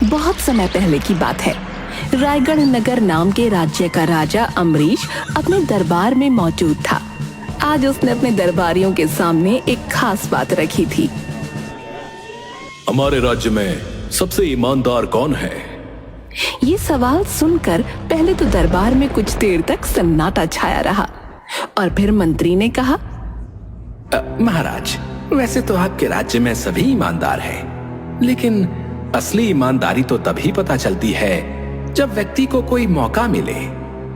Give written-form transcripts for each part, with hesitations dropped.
बहुत समय पहले की बात है। रायगढ़ नगर नाम के राज्य का राजा अम्बरीश अपने दरबार में मौजूद था। आज उसने अपने दरबारियों के सामने एक खास बात रखी थी। हमारे राज्य में सबसे ईमानदार कौन है? ये सवाल सुनकर पहले तो दरबार में कुछ देर तक सन्नाटा छाया रहा और फिर मंत्री ने कहा, महाराज, वैसे तो आपके राज्य में सभी ईमानदार हैं, लेकिन असली ईमानदारी तो तभी पता चलती है जब व्यक्ति को कोई मौका मिले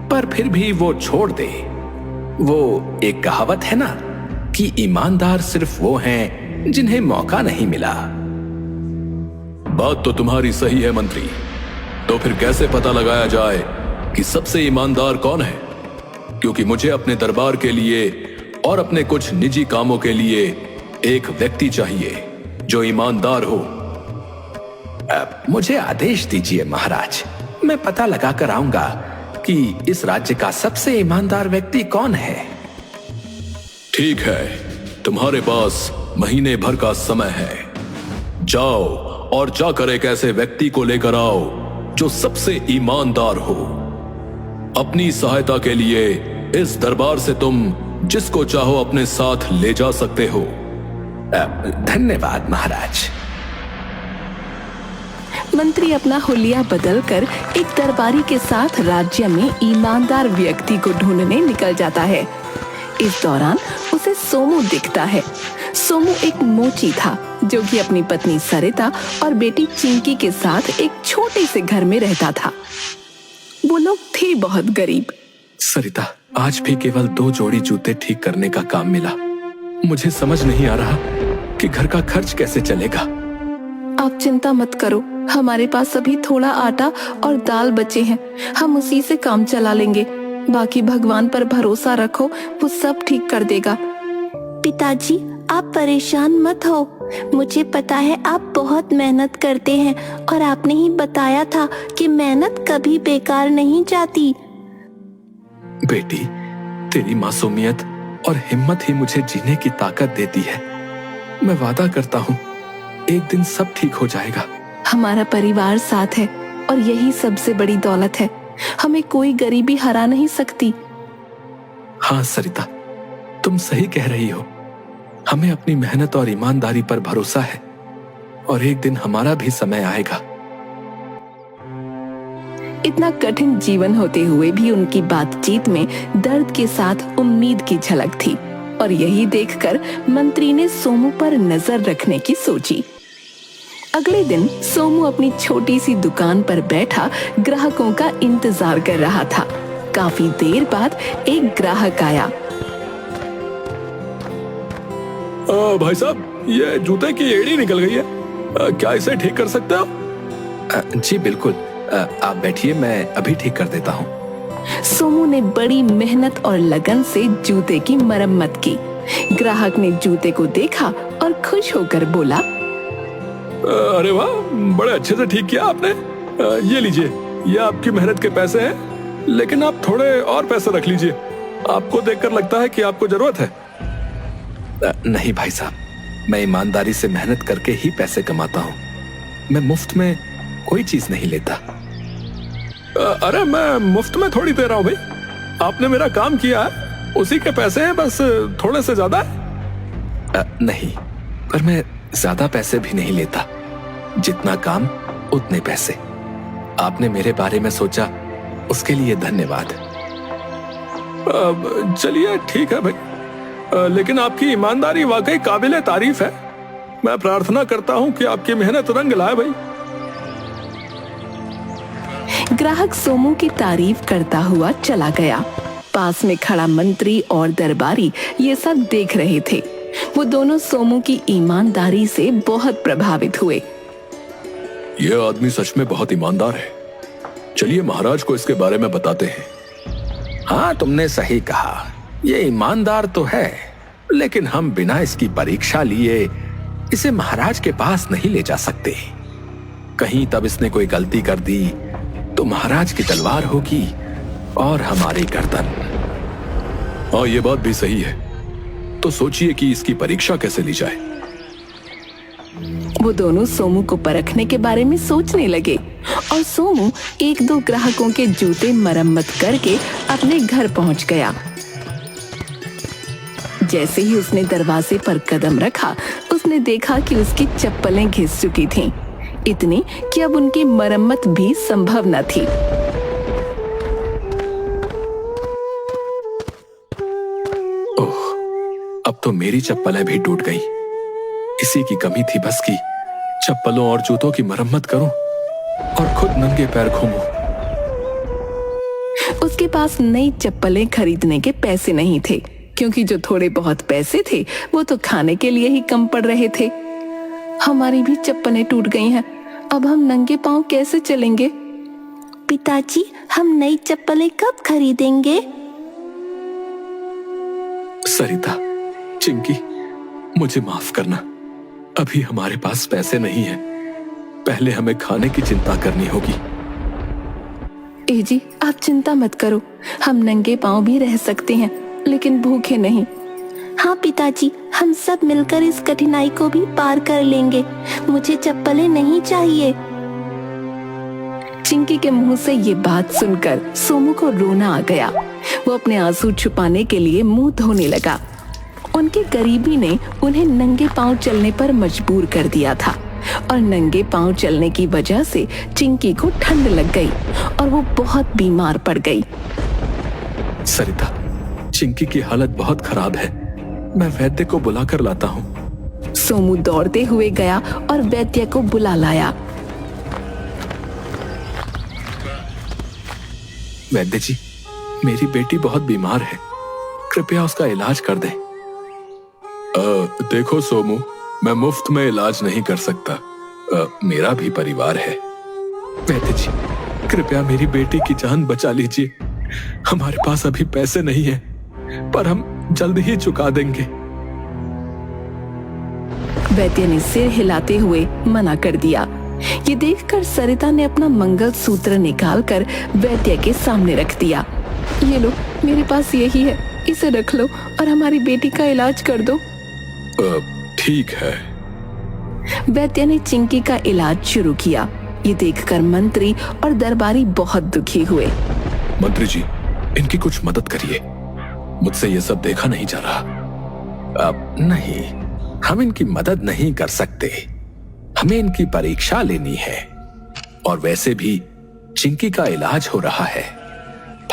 पर फिर भी वो छोड़ दे। वो एक कहावत है ना कि ईमानदार सिर्फ वो हैं जिन्हें मौका नहीं मिला। बात तो तुम्हारी सही है मंत्री, तो फिर कैसे पता लगाया जाए कि सबसे ईमानदार कौन है? क्योंकि मुझे अपने दरबार के लिए और अपने कुछ निजी कामों के लिए एक व्यक्ति चाहिए जो ईमानदार हो। मुझे आदेश दीजिए महाराज, मैं पता लगा कर आऊंगा कि इस राज्य का सबसे ईमानदार व्यक्ति कौन है। ठीक है, तुम्हारे पास महीने भर का समय है। जाओ और जाकर एक ऐसे व्यक्ति को लेकर आओ जो सबसे ईमानदार हो। अपनी सहायता के लिए इस दरबार से तुम जिसको चाहो अपने साथ ले जा सकते हो। धन्यवाद महाराज। मंत्री अपना हुलिया बदलकर एक दरबारी के साथ राज्य में ईमानदार व्यक्ति को ढूंढने निकल जाता है। इस दौरान उसे सोमू दिखता है। सोमू एक मोची था जो कि अपनी पत्नी सरिता और बेटी चिंकी के साथ एक छोटे से घर में रहता था। वो लोग थे बहुत गरीब। सरिता, आज भी केवल 2 जोड़ी जूते ठीक करने का काम मिला। मुझे समझ नहीं आ रहा कि घर का खर्च कैसे चलेगा। आप चिंता मत करो, हमारे पास अभी थोड़ा आटा और दाल बचे हैं, हम उसी से काम चला लेंगे। बाकी भगवान पर भरोसा रखो, वो सब ठीक कर देगा। पिताजी, आप परेशान मत हो। मुझे पता है आप बहुत मेहनत करते हैं और आपने ही बताया था कि मेहनत कभी बेकार नहीं जाती। बेटी, तेरी मासूमियत और हिम्मत ही मुझे जीने की ताकत देती है। मैं वादा करता हूँ एक दिन सब ठीक हो जाएगा। हमारा परिवार साथ है और यही सबसे बड़ी दौलत है। हमें कोई गरीबी हरा नहीं सकती। हाँ सरिता, तुम सही कह रही हो। हमें अपनी मेहनत और ईमानदारी पर भरोसा है और एक दिन हमारा भी समय आएगा। इतना कठिन जीवन होते हुए भी उनकी बातचीत में दर्द के साथ उम्मीद की झलक थी और यही देखकर मंत्री ने सोमू पर नजर रखने की सोची। अगले दिन सोमू अपनी छोटी सी दुकान पर बैठा ग्राहकों का इंतजार कर रहा था। काफी देर बाद एक ग्राहक आया। भाई साहब, ये जूते की एड़ी निकल गई है, क्या इसे ठीक कर सकते हो? जी बिल्कुल, आप बैठिए, मैं अभी ठीक कर देता हूँ। सोमू ने बड़ी मेहनत और लगन से जूते की मरम्मत की। ग्राहक ने जूते को देखा और खुश होकर बोला, अरे वाह, बड़े अच्छे से ठीक किया आपने। ये लीजिए, ये आपकी मेहनत के पैसे हैं, लेकिन आप थोड़े और पैसे रख लीजिए। आपको देखकर लगता है कि आपको जरूरत है। नहीं भाई साहब, मैं ईमानदारी से मेहनत करके ही पैसे कमाता हूँ। मैं मुफ्त में कोई चीज नहीं लेता। अरे मैं मुफ्त में थोड़ी दे रहा हूँ भाई, आपने मेरा काम किया है, उसी के पैसे हैं, बस थोड़े से ज्यादा है। नहीं, पर मैं ज्यादा पैसे भी नहीं लेता। जितना काम उतने पैसे। आपने मेरे बारे में सोचा, उसके लिए धन्यवाद। चलिए ठीक है भाई, लेकिन आपकी ईमानदारी वाकई काबिले तारीफ है। मैं प्रार्थना करता हूँ कि आपकी मेहनत रंग लाए भाई। ग्राहक सोमू की तारीफ करता हुआ चला गया। पास में खड़ा मंत्री और दरबारी ये सब देख रहे थे। वो दोनों सोमू की ईमानदारी से बहुत प्रभावित हुए। यह आदमी सच में बहुत ईमानदार है। चलिए महाराज को इसके बारे में बताते हैं। हाँ, तुमने सही कहा, ये ईमानदार तो है, लेकिन हम बिना इसकी परीक्षा लिए इसे महाराज के पास नहीं ले जा सकते। कहीं तब इसने कोई गलती कर दी तो महाराज की तलवार होगी और हमारी गर्दन। हाँ, ये बात भी सही है। तो सोचिए कि इसकी परीक्षा कैसे ली जाए। वो दोनों सोमू को परखने के बारे में सोचने लगे और सोमू एक दो ग्राहकों के जूते मरम्मत करके अपने घर पहुंच गया। जैसे ही उसने दरवाजे पर कदम रखा, उसने देखा कि उसकी चप्पलें घिस चुकी थीं, इतनी कि अब उनकी मरम्मत भी संभव न थी। ओह, अब तो मेरी चप्पलें भी टूट गई। इसी की कमी थी बस कि चप्पलों और जूतों की मरम्मत करूं और खुद नंगे पैर घूमूं। उसके पास नई चप्पलें खरीदने के पैसे नहीं थे, क्योंकि जो थोड़े बहुत पैसे थे वो तो खाने के लिए ही कम पड़ रहे थे। हमारी भी चप्पलें टूट गई हैं, अब हम नंगे पांव कैसे चलेंगे? पिताजी, हम नई चप्पलें कब खरीदेंगे? सरिता, चिंकी, मुझे माफ करना, अभी हमारे पास पैसे नहीं हैं। पहले हमें खाने की चिंता करनी होगी। ए जी, आप चिंता मत करो, हम नंगे पांव भी रह सकते हैं, लेकिन भूखे नहीं। हाँ पिताजी, हम सब मिलकर इस कठिनाई को भी पार कर लेंगे। मुझे चप्पलें नहीं चाहिए। चिंकी के मुंह से ये बात सुनकर सोमू को रोना आ गया। वो अपने आंसू छुपाने के लिए मुंह धोने लगा। उनकी गरीबी ने उन्हें नंगे पांव चलने पर मजबूर कर दिया था और नंगे पांव चलने की वजह से चिंकी को ठंड लग गई और वो बहुत बीमार पड़ गई। सरिता, चिंकी की हालत बहुत खराब है, मैं वैद्य को बुलाकर लाता हूँ। सोमू दौड़ते हुए गया और वैद्य को बुला लाया। वैद्य जी, मेरी बेटी बहुत बीमार है, कृपया उसका इलाज कर दें। देखो सोमू, मैं मुफ्त में इलाज नहीं कर सकता, मेरा भी परिवार है। वैद्य जी, कृपया मेरी बेटी की जान बचा लीजिए। हमारे पास अभी पैसे नहीं हैं, पर हम जल्द ही चुका देंगे। वैद्य ने सिर हिलाते हुए मना कर दिया। ये देखकर सरिता ने अपना मंगलसूत्र निकालकर वैद्य के सामने रख दिया। ये लो, मेरे पास यही है, इसे रख लो और हमारी बेटी का इलाज कर दो। ठीक है। वैद्य ने चिंकी का इलाज शुरू किया। ये देखकर मंत्री और दरबारी बहुत दुखी हुए। मंत्री जी, इनकी कुछ मदद करिए, मुझसे ये सब देखा नहीं जा रहा। नहीं, हम इनकी मदद नहीं कर सकते, हमें इनकी परीक्षा लेनी है। और वैसे भी चिंकी का इलाज हो रहा है,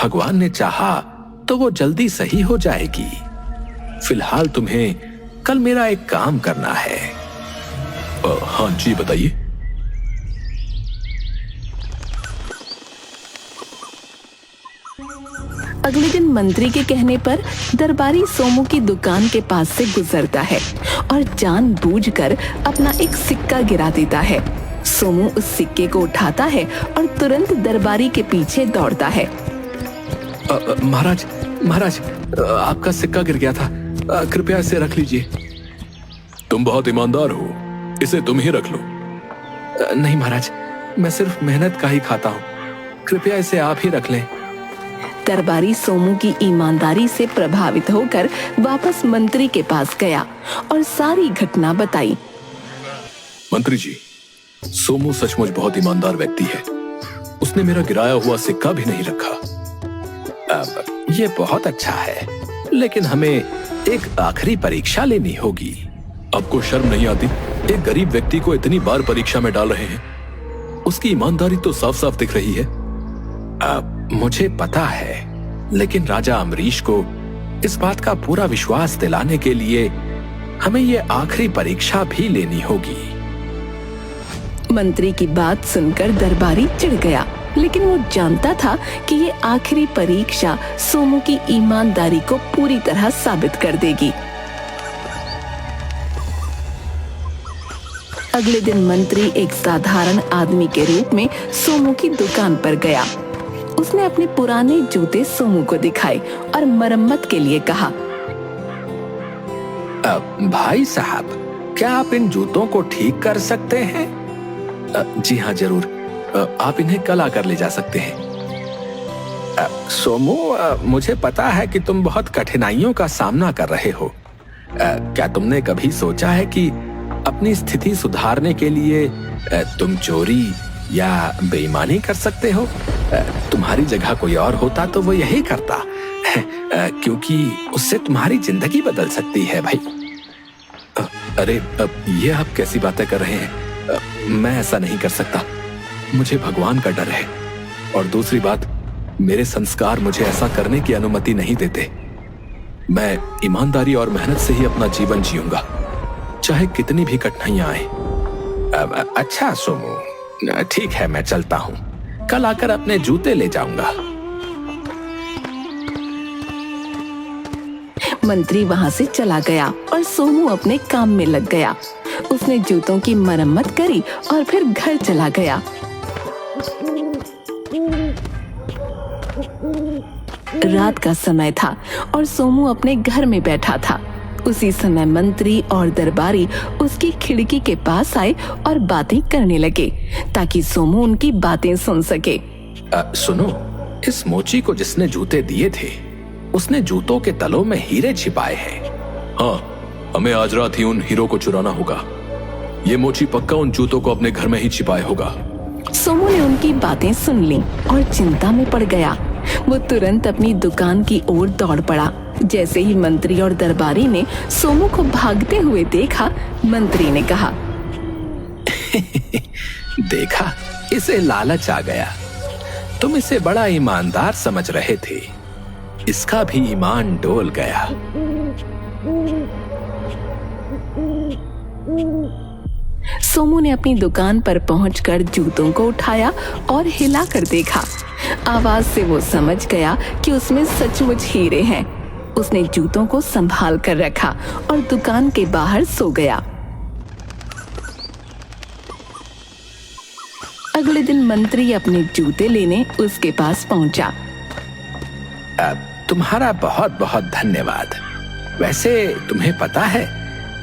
भगवान ने चाहा तो वो जल्दी सही हो जाएगी। फिलहाल तुम्हें कल मेरा एक काम करना है। हाँ जी, बताइए। अगले दिन मंत्री के कहने पर दरबारी सोमू की दुकान के पास से गुजरता है और जानबूझकर अपना एक सिक्का गिरा देता है। सोमू उस सिक्के को उठाता है और तुरंत दरबारी के पीछे दौड़ता है। महाराज, महाराज, आपका सिक्का गिर गया था, कृपया इसे रख लीजिए। तुम बहुत ईमानदार हो, इसे तुम ही रख लो। नहीं महाराज, मैं सिर्फ मेहनत का ही खाता हूँ, कृपया इसे आप ही रख लें। दरबारी सोमू की ईमानदारी से प्रभावित होकर वापस मंत्री के पास गया और सारी घटना बताई। मंत्री जी, सोमू सचमुच बहुत ईमानदार व्यक्ति है, उसने मेरा गिराया हुआ सिक्का भी नहीं रखा। ये बहुत अच्छा है, लेकिन हमें एक आखिरी परीक्षा लेनी होगी। आपको शर्म नहीं आती? एक गरीब व्यक्ति को इतनी बार परीक्षा में डाल रहे हैं, उसकी ईमानदारी तो साफ साफ दिख रही है। मुझे पता है, लेकिन राजा अम्बरीश को इस बात का पूरा विश्वास दिलाने के लिए हमें ये आखिरी परीक्षा भी लेनी होगी। मंत्री की बात सुनकर दरबारी चिढ़ गया, लेकिन वो जानता था कि ये आखिरी परीक्षा सोमू की ईमानदारी को पूरी तरह साबित कर देगी। अगले दिन मंत्री एक साधारण आदमी के रूप में सोमू की दुकान पर गया। उसने अपने पुराने जूते सोमू को दिखाए और मरम्मत के लिए कहा। भाई साहब, क्या आप इन जूतों को ठीक कर सकते हैं? जी हाँ, जरूर, आप इन्हें कल आकर ले जा सकते हैं। सोमू, मुझे पता है कि तुम बहुत कठिनाइयों का सामना कर रहे हो। क्या तुमने कभी सोचा है कि अपनी स्थिति सुधारने के लिए तुम चोरी या बेईमानी कर सकते हो। तुम्हारी जगह कोई और होता तो वो यही करता, क्योंकि उससे तुम्हारी जिंदगी बदल सकती है भाई। अरे ये आप कैसी बातें कर रहे हैं? मैं ऐसा नहीं कर सकता। मुझे भगवान का डर है, और दूसरी बात, मेरे संस्कार मुझे ऐसा करने की अनुमति नहीं देते। मैं ईमानदारी और मेहनत से ही अपना जीवन जीऊंगा, चाहे कितनी भी कठिनाइयां आए। अच्छा सोमू, ठीक है, मैं चलता हूँ। कल आकर अपने जूते ले जाऊंगा। मंत्री वहां से चला गया और सोमू अपने काम में लग गया। उसने जूतों की मरम्मत करी और फिर घर चला गया। रात का समय था और सोमू अपने घर में बैठा था। उसी समय मंत्री और दरबारी उसकी खिड़की के पास आए और बातें करने लगे ताकि सोमू उनकी बातें सुन सके। सुनो, इस मोची को जिसने जूते दिए थे, उसने जूतों के तलों में हीरे छिपाए हैं। हाँ, हमें आज रात ही उन हीरो को चुराना होगा। ये मोची पक्का उन जूतों को अपने घर में ही छिपाए होगा। सोमू ने उनकी बातें सुन ली और चिंता में पड़ गया। वो तुरंत अपनी दुकान की ओर दौड़ पड़ा। जैसे ही मंत्री और दरबारी ने सोमू को भागते हुए देखा, मंत्री ने कहा, देखा, इसे लालच आ गया। तुम इसे बड़ा ईमानदार समझ रहे थे, इसका भी ईमान डोल गया। सोमू ने अपनी दुकान पर पहुंचकर जूतों को उठाया और हिलाकर देखा। आवाज से वो समझ गया कि उसमें सचमुच हीरे हैं। उसने जूतों को संभाल कर रखा और दुकान के बाहर सो गया। अगले दिन मंत्री अपने जूते लेने उसके पास पहुंचा। तुम्हारा बहुत बहुत धन्यवाद। वैसे तुम्हें पता है,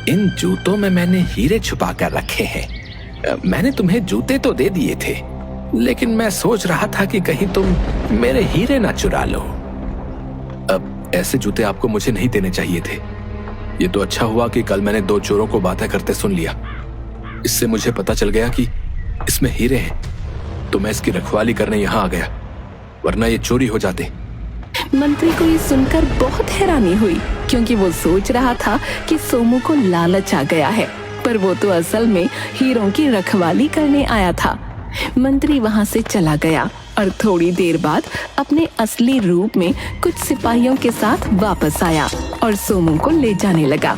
इन जूतों में मैंने हीरे छुपा कर रखे हैं। मैंने तुम्हें जूते तो दे दिए थे, लेकिन मैं सोच रहा था कि कहीं तुम मेरे हीरे ना चुरा लो। अब ऐसे जूते आपको मुझे नहीं देने चाहिए थे। ये तो अच्छा हुआ कि कल मैंने 2 चोरों को बातें करते सुन लिया। इससे मुझे पता चल गया कि इसमें हीरे हैं, तो मैं इसकी रखवाली करने यहाँ आ गया, वरना ये चोरी हो जाते। मंत्री को ये सुनकर बहुत हैरानी हुई, क्योंकि वो सोच रहा था कि सोमू को लालच आ गया है, पर वो तो असल में हीरों की रखवाली करने आया था। मंत्री वहां से चला गया और थोड़ी देर बाद अपने असली रूप में कुछ सिपाहियों के साथ वापस आया और सोमू को ले जाने लगा।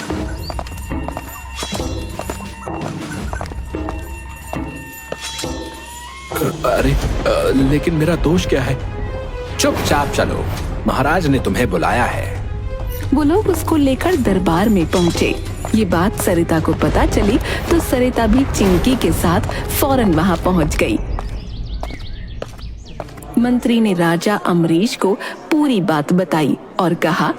अरे लेकिन मेरा दोष क्या है? चुपचाप चलो, महाराज ने तुम्हें बुलाया है। वो लोग उसको लेकर दरबार में पहुंचे। ये बात सरिता को पता चली तो सरिता भी चिंकी के साथ फौरन वहां पहुंच गई। मंत्री ने राजा अमरीश को पूरी बात बताई और कहा,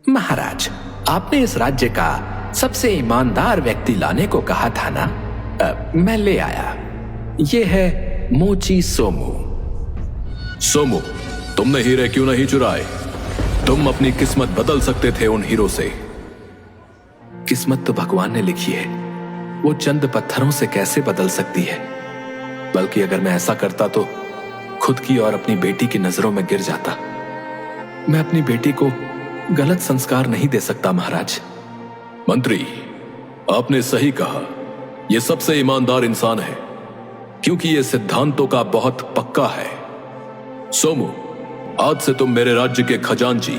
महाराज, आपने इस राज्य का सबसे ईमानदार व्यक्ति लाने को कहा था ना? मैं ले आया। ये है मोची सोमू। सोमू, तुमने हीरे क्यों नहीं चुराए? तुम अपनी किस्मत बदल सकते थे उन हीरो से। किस्मत तो भगवान ने लिखी है, वो चंद पत्थरों से कैसे बदल सकती है? बल्कि अगर मैं ऐसा करता तो खुद की और अपनी बेटी की नजरों में गिर जाता। मैं अपनी बेटी को गलत संस्कार नहीं दे सकता महाराज। मंत्री, आपने सही कहा, यह सबसे ईमानदार इंसान है, क्योंकि यह सिद्धांतों का बहुत पक्का है। सोमू, आज से तुम मेरे राज्य के खजांची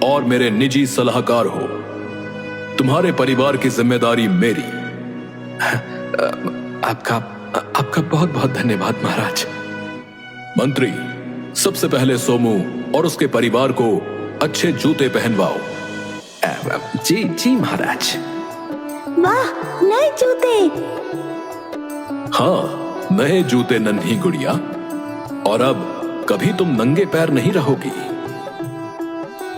और मेरे निजी सलाहकार हो। तुम्हारे परिवार की जिम्मेदारी मेरी। आपका बहुत बहुत धन्यवाद महाराज। मंत्री, सबसे पहले सोमू और उसके परिवार को अच्छे जूते पहनवाओ। जी जी महाराज। वाह, नए जूते। हाँ, नए जूते नन्ही गुड़िया। और अब कभी तुम नंगे पैर नहीं रहोगी।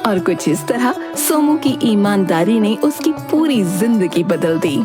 और कुछ इस तरह सोमू की ईमानदारी ने उसकी पूरी जिंदगी बदल दी।